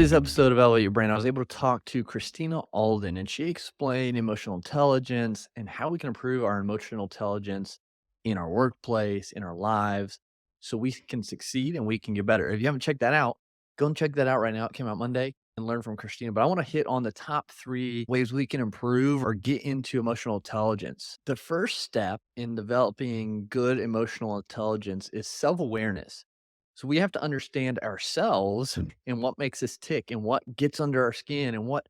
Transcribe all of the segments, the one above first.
this episode of Elevate Your Brain, I was able to talk to Christina Aldan, and she explained emotional intelligence and how we can improve our emotional intelligence in our workplace, in our lives, so we can succeed and we can get better. If you haven't checked that out, go and check that out right now. It came out Monday and learn from Christina. But I want to hit on the top three ways we can improve or get into emotional intelligence. The first step in developing good emotional intelligence is self awareness. So we have to understand ourselves and what makes us tick and what gets under our skin and what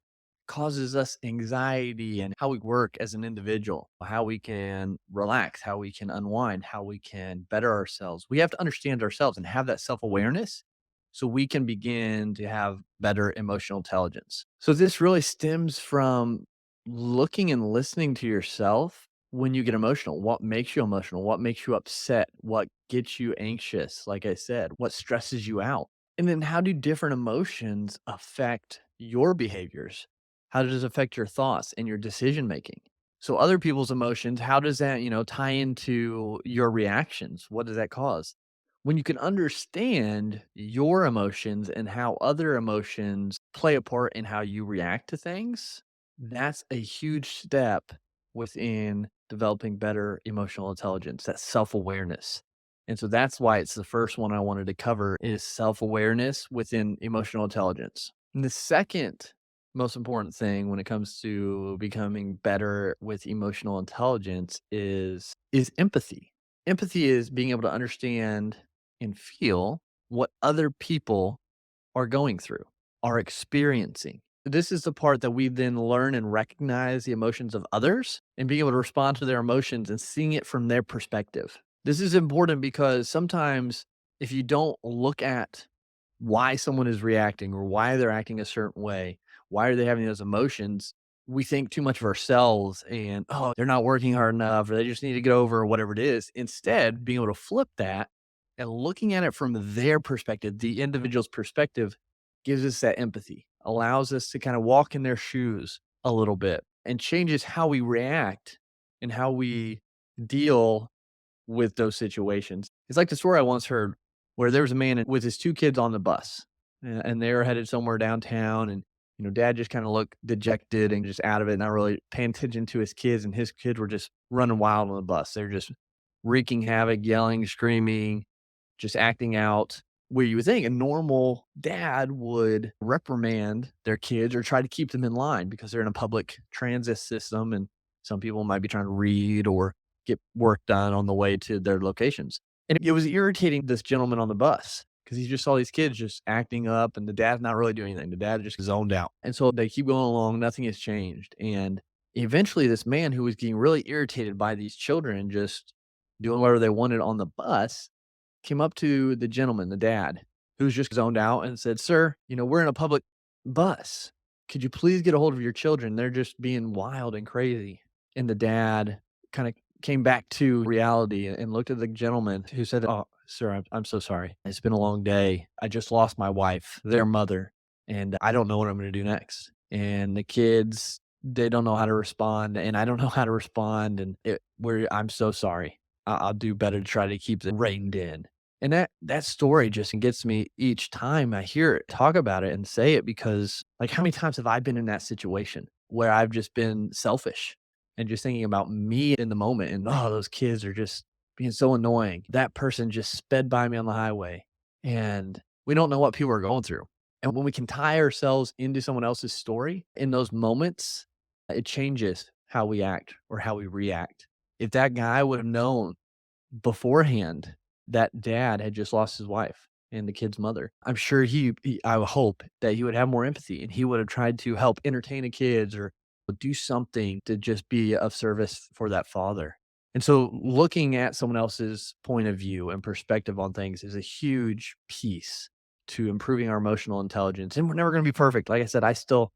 causes us anxiety and how we work as an individual, how we can relax, how we can unwind, how we can better ourselves. We have to understand ourselves and have that self awareness so we can begin to have better emotional intelligence. So this really stems from looking and listening to yourself when you get emotional. What makes you emotional? What makes you upset? What gets you anxious? Like I said, what stresses you out? And then how do different emotions affect your behaviors? How does it affect your thoughts and your decision making? So other people's emotions, how does that, tie into your reactions? What does that cause? When you can understand your emotions and how other emotions play a part in how you react to things, that's a huge step within developing better emotional intelligence, that self-awareness. And so that's why it's the first one I wanted to cover is self-awareness within emotional intelligence. And the second most important thing when it comes to becoming better with emotional intelligence is empathy. Empathy is being able to understand and feel what other people are going through, are experiencing. This is the part that we then learn and recognize the emotions of others and being able to respond to their emotions and seeing it from their perspective. This is important because sometimes if you don't look at why someone is reacting or why they're acting a certain way, why are they having those emotions, we think too much of ourselves and, oh, they're not working hard enough or they just need to get over or whatever it is. Instead, being able to flip that and looking at it from their perspective, the individual's perspective, gives us that empathy, allows us to kind of walk in their shoes a little bit and changes how we react and how we deal with those situations. It's like the story I once heard where there was a man with his two kids on the bus and they were headed somewhere downtown and dad just kind of looked dejected and just out of it, not really paying attention to his kids. And his kids were just running wild on the bus. They're just wreaking havoc, yelling, screaming, just acting out. Where you would think a normal dad would reprimand their kids or try to keep them in line because they're in a public transit system and some people might be trying to read or get work done on the way to their locations. And it was irritating this gentleman on the bus because he just saw these kids just acting up and the dad's not really doing anything. The dad just zoned out. And so they keep going along, nothing has changed. And eventually this man who was getting really irritated by these children just doing whatever they wanted on the bus came up to the gentleman, the dad, who's just zoned out and said, "Sir, we're in a public bus. Could you please get a hold of your children? They're just being wild and crazy." And the dad kind of came back to reality and looked at the gentleman who said, "Oh, sir, I'm so sorry. It's been a long day. I just lost my wife, their mother, and I don't know what I'm going to do next." And the kids, they don't know how to respond, and I don't know how to respond. And I'm so sorry. I'll do better to try to keep it reined in. And that story just gets me each time I hear it, talk about it and say it because, like, how many times have I been in that situation where I've just been selfish and just thinking about me in the moment and, "Oh, those kids are just being so annoying. That person just sped by me on the highway." And we don't know what people are going through. And when we can tie ourselves into someone else's story in those moments, it changes how we act or how we react. If that guy would have known beforehand that dad had just lost his wife and the kid's mother, I'm sure I would hope that he would have more empathy and he would have tried to help entertain the kids or do something to just be of service for that father. And so looking at someone else's point of view and perspective on things is a huge piece to improving our emotional intelligence. And we're never going to be perfect. Like I said, I still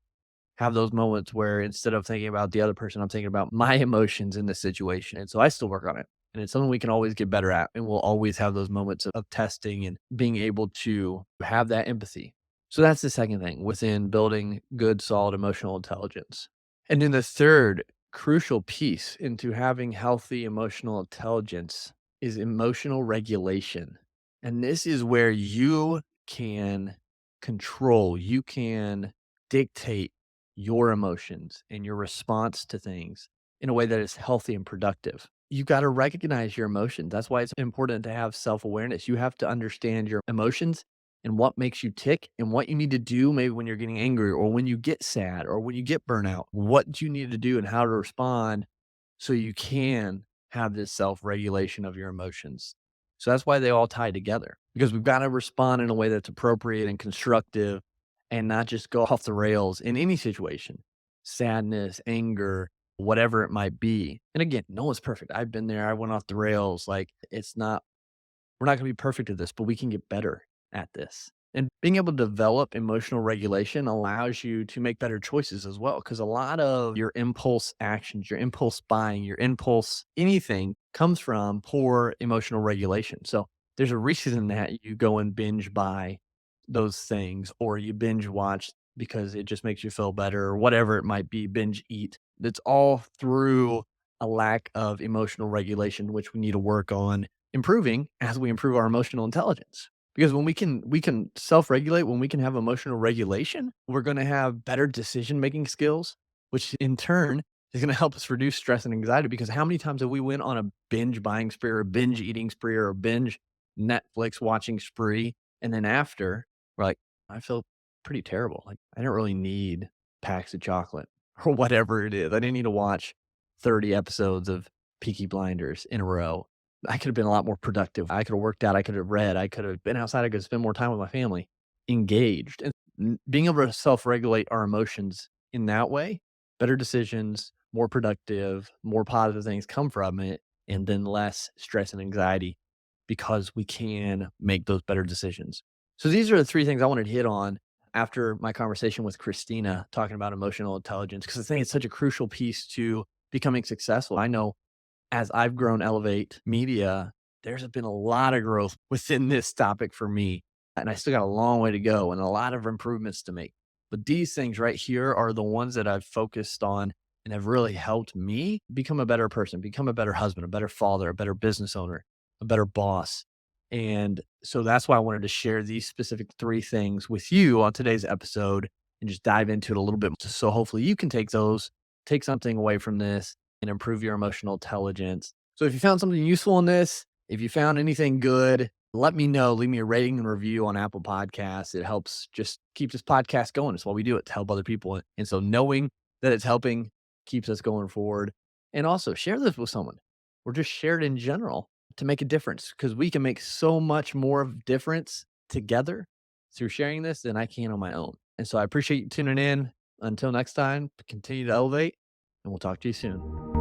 have those moments where instead of thinking about the other person, I'm thinking about my emotions in this situation. And so I still work on it. And it's something we can always get better at. And we'll always have those moments of testing and being able to have that empathy. So that's the second thing within building good, solid emotional intelligence. And then the third crucial piece into having healthy emotional intelligence is emotional regulation. And this is where you can control, you can dictate your emotions and your response to things in a way that is healthy and productive. You got to recognize your emotions. That's why it's important to have self awareness. You have to understand your emotions and what makes you tick and what you need to do maybe when you're getting angry or when you get sad or when you get burnout. What do you need to do and how to respond so you can have this self regulation of your emotions. So that's why they all tie together because we've got to respond in a way that's appropriate and constructive and not just go off the rails in any situation, sadness, anger, whatever it might be. And again, no one's perfect. I've been there. I went off the rails. Like it's not, we're not going to be perfect at this, but we can get better at this. And being able to develop emotional regulation allows you to make better choices as well. Because a lot of your impulse actions, your impulse buying, your impulse anything comes from poor emotional regulation. So there's a reason that you go and binge buy those things or you binge watch because it just makes you feel better or whatever it might be, binge eat. That's all through a lack of emotional regulation, which we need to work on improving as we improve our emotional intelligence. Because when we can self-regulate, when we can have emotional regulation, we're gonna have better decision-making skills, which in turn is gonna help us reduce stress and anxiety because how many times have we went on a binge buying spree or a binge eating spree or a binge Netflix watching spree, and then after, we're like, "I feel pretty terrible, like, I didn't really need packs of chocolate," or whatever it is. I didn't need to watch 30 episodes of Peaky Blinders in a row. I could have been a lot more productive. I could have worked out. I could have read. I could have been outside. I could spend more time with my family, engaged. And being able to self regulate our emotions in that way, better decisions, more productive, more positive things come from it, and then less stress and anxiety because we can make those better decisions. So these are the three things I wanted to hit on after my conversation with Christina talking about emotional intelligence, because I think it's such a crucial piece to becoming successful. I know as I've grown Elevate Media, there's been a lot of growth within this topic for me, and I still got a long way to go and a lot of improvements to make. But these things right here are the ones that I've focused on and have really helped me become a better person, become a better husband, a better father, a better business owner, a better boss. And so that's why I wanted to share these specific three things with you on today's episode and just dive into it a little bit. So hopefully you can take those, take something away from this and improve your emotional intelligence. So if you found something useful in this, if you found anything good, let me know. Leave me a rating and review on Apple Podcasts. It helps just keep this podcast going. It's why we do it to help other people. And so knowing that it's helping keeps us going forward. And also share this with someone or just share it in general to make a difference because we can make so much more of difference together through sharing this than I can on my own. And so I appreciate you tuning in. Until next time, continue to elevate and we'll talk to you soon.